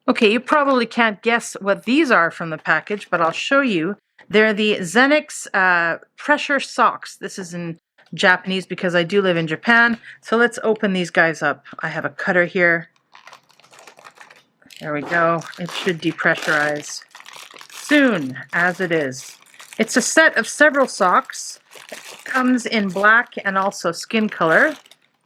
Okay, you probably can't guess what these are from the package, but I'll show you. They're the Zenix pressure socks. This is in Japanese because I do live in Japan. So let's open these guys up. I have a cutter here. There we go. It should depressurize soon, as it is. It's a set of several socks. It comes in black and also skin color.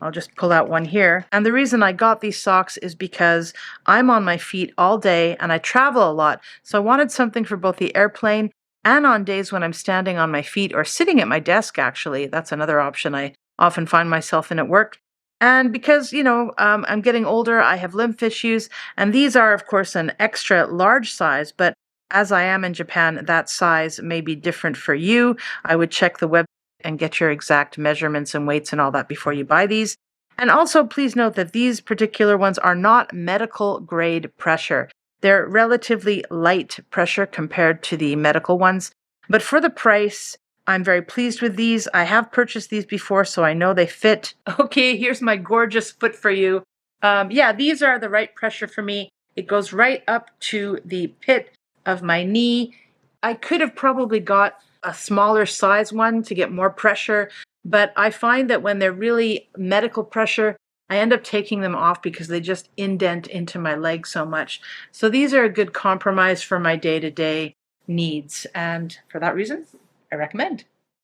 I'll just pull out one here. And the reason I got these socks is because I'm on my feet all day and I travel a lot. So I wanted something for both the airplane and on days when I'm standing on my feet or sitting at my desk, actually. That's another option I often find myself in at work. And because, I'm getting older, I have lymph issues, and these are, of course, an extra large size, but as I am in Japan, that size may be different for you. I would check the website and get your exact measurements and weights and all that before you buy these. And also, please note that these particular ones are not medical grade pressure. They're relatively light pressure compared to the medical ones. But for the price, I'm very pleased with these. I have purchased these before, so I know they fit. Okay, here's my gorgeous foot for you. Yeah, these are the right pressure for me. It goes right up to the pit of my knee. I could have probably got a smaller size one to get more pressure, but I find that when they're really medical pressure, I end up taking them off because they just indent into my leg so much. So these are a good compromise for my day-to-day needs, and for that reason, I recommend.